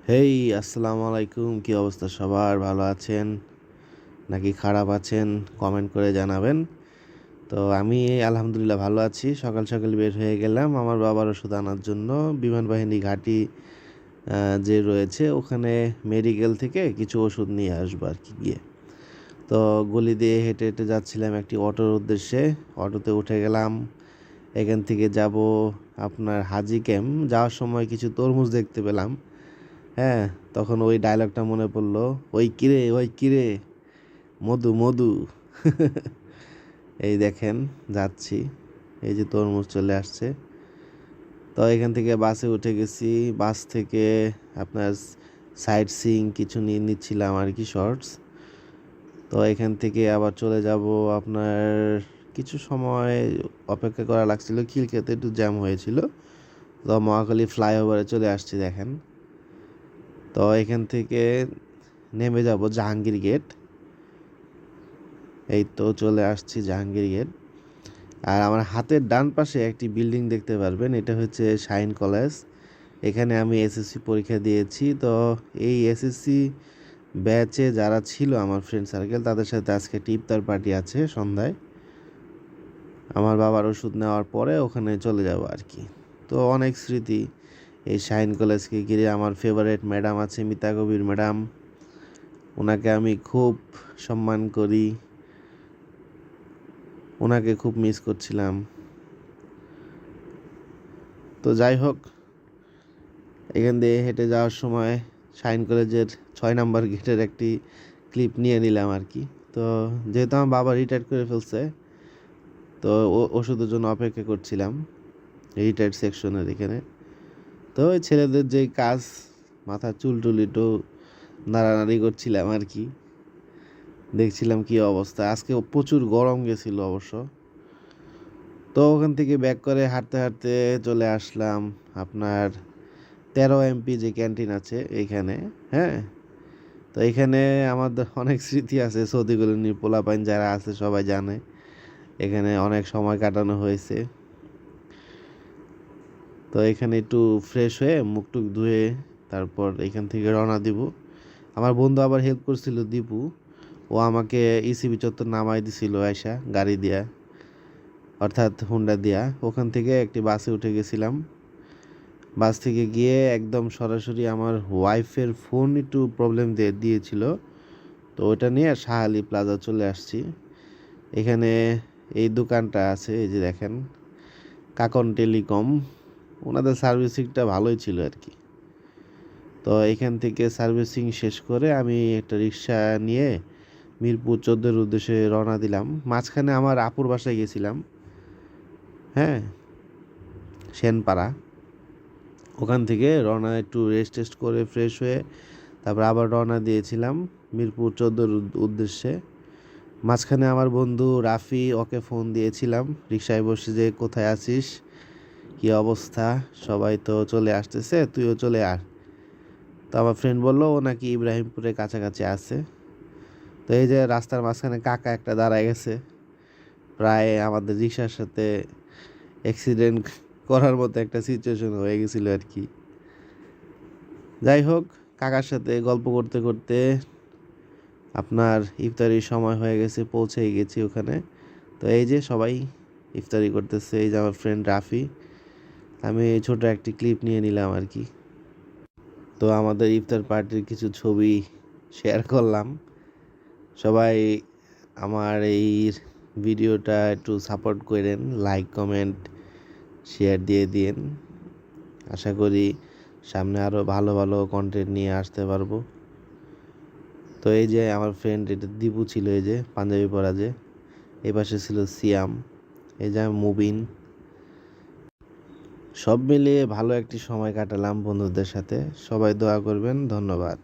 হেই, আসসালামু আলাইকুম। কি অবস্থা সবার? ভালো আছেন নাকি খারাপ আছেন? কমেন্ট করে জানাবেন। তো আমি আলহামদুলিল্লাহ ভালো আছি। সকাল সকাল বের হয়ে গেলাম আমার বাবার ওষুধ আনার জন্য। বিমান বাহিনী ঘাঁটি যে রয়েছে ওখানে মেডিকেল থেকে কিছু ওষুধ নিয়ে আসবো আর কি গিয়ে। তো গলি দিয়ে হেঁটে হেঁটে যাচ্ছিলাম একটি অটোর উদ্দেশ্যে। অটোতে উঠে গেলাম। এখান থেকে যাব আপনার হাজি ক্যাম্প। যাওয়ার সময় কিছু তরমুজ দেখতে পেলাম। হ্যাঁ, তখন ওই ডায়লগটা মনে পড়লো, ওই কিরে মধু মধু। এই দেখেন যাচ্ছি, এই যে তরমুজ চলে আসছে। তো এখান থেকে বাসে উঠে গেছি। বাস থেকে আপনার সাইট সিইং কিছু নিয়ে নিচ্ছিলাম আর কি, শর্টস। তো এখান থেকে আবার চলে যাব আপনার কিছু সময় অপেক্ষা করা লাগছিল, খিলক্ষেতে একটু জ্যাম হয়েছিল। তো মহাখালী ফ্লাইওভারে চলে আসছি দেখেন। তো এখান থেকে নেমে যাব জাহাঙ্গীর গেট। এই তো চলে আসছি জাহাঙ্গীর গেট। আর আমার হাতের ডান পাশে একটি বিল্ডিং দেখতে পারবেন, এটা হচ্ছে শাইন কলেজ। এখানে আমি এসএসসি পরীক্ষা দিয়েছি। তো এই এসএসসি ব্যাচে যারা ছিল আমার ফ্রেন্ড সার্কেল, তাদের সাথে আজকে একটি ইফতার পার্টি আছে সন্ধ্যায়। আমার বাবার ওষুধ নেওয়ার পরে ওখানে চলে যাব আর কি। তো অনেক স্মৃতি এই শাইন কলেজকে ঘিরে। আমার ফেভারিট ম্যাডাম আছে মিতা কবির ম্যাডাম, ওনাকে আমি খুব সম্মান করি, ওনাকে খুব মিস করছিলাম। তো যাই হোক, এখান দিয়ে হেঁটে যাওয়ার সময় শাইন কলেজের 6 নম্বর গেটের একটি ক্লিপ নিয়ে নিলাম আর কি। তো যেহেতু আমার বাবা রিটায়ার করে ফেলছে, তো ওষুধের জন্য অপেক্ষা করছিলাম রিটায়ার্ড সেকশনের এখানে। তো ওই ছেলেদের যেই কাজ, মাথা চুল টুল একটু নাড়ানাড়ি করছিলাম আর কি, দেখছিলাম কি অবস্থা। আজকে প্রচুর গরম গেছিল অবশ্য। তো ওখান থেকে ব্যাক করে হাঁটতে হাঁটতে চলে আসলাম আপনার 13 এমপি যে ক্যান্টিন আছে এইখানে। হ্যাঁ, তো এখানে আমাদের অনেক স্মৃতি আছে। সৌদিগুলো নিয়ে পোলাপাইন যারা আছে সবাই জানে, এখানে অনেক সময় কাটানো হয়েছে। তো এখানে একটু ফ্রেশ হয়ে মুখ টুক ধুয়ে তারপর এখান থেকে রওনা দিব। আমার বন্ধু আবার হেল্প করছিল, দীপু। ও আমাকে ইসিবি চত্বর নামাই দিছিল আয়সা গাড়ি দিয়া, অর্থাৎ হুন্ডা দিয়া। ওখান থেকে একটি বাসে উঠে গেছিলাম। বাস থেকে গিয়ে একদম সরাসরি আমার ওয়াইফের ফোন একটু প্রবলেম দিয়েছিল, তো ওটা নিয়ে শাহালি প্লাজা চলে আসছি। এখানে এই দোকানটা আছে, এই যে দেখেন, কাকন টেলিকম। ওনাদের সার্ভিসিংটা ভালোই ছিল আর কি। তো এখান থেকে সার্ভিসিং শেষ করে আমি একটা রিক্সা নিয়ে মিরপুর 14-এর উদ্দেশ্যে রওনা দিলাম। মাঝখানে আমার আপুর বাসায় গেছিলাম, হ্যাঁ, সেনপাড়া। ওখান থেকে রওনা, একটু রেস্ট টেস্ট করে ফ্রেশ হয়ে তারপর আবার রওনা দিয়েছিলাম মিরপুর 14-এর উদ্দেশ্যে। মাঝখানে আমার বন্ধু রাফি, ওকে ফোন দিয়েছিলাম রিক্সায় বসে, যে কোথায় আছিস, কি অবস্থা, সবাই তো চলে আসতেছে, তুইও চলে আস। তো আমার ফ্রেন্ড বললো ও নাকি ইব্রাহিমপুরের কাছাকাছি আছে। তো এই যে রাস্তার মাঝখানে কাকা একটা দাঁড়ায় গেছে, প্রায় আমাদের রিক্সার সাথে অ্যাক্সিডেন্ট করার মতো একটা সিচুয়েশন হয়ে গেছিলো আর কি। যাই হোক, কাকার সাথে গল্প করতে করতে আপনার ইফতারির সময় হয়ে গেছে, পৌঁছেই গেছি ওখানে। তো এই যে সবাই ইফতারি করতেছে, এই যে আমার ফ্রেন্ড রাফি। আমি ছোট একটি ক্লিপ নিয়ে নিলাম আর কি। তো আমাদের ইফতার পার্টির কিছু ছবি শেয়ার করলাম। সবাই আমার এই ভিডিওটা একটু সাপোর্ট করেন, লাইক কমেন্ট শেয়ার দিয়ে দিন। আশা করি সামনে আরও ভালো ভালো কন্টেন্ট নিয়ে আসতে পারবো। তো এই যে আমার ফ্রেন্ড, এটা দীপু ছিল, এই যে পাঞ্জাবি পরা, যে এই পাশে ছিল সিয়াম, এই যে মুবিন। সব মিলিয়ে ভালো একটি সময় কাটালাম বন্ধুদের সাথে। সবাই দোয়া করবেন। ধন্যবাদ।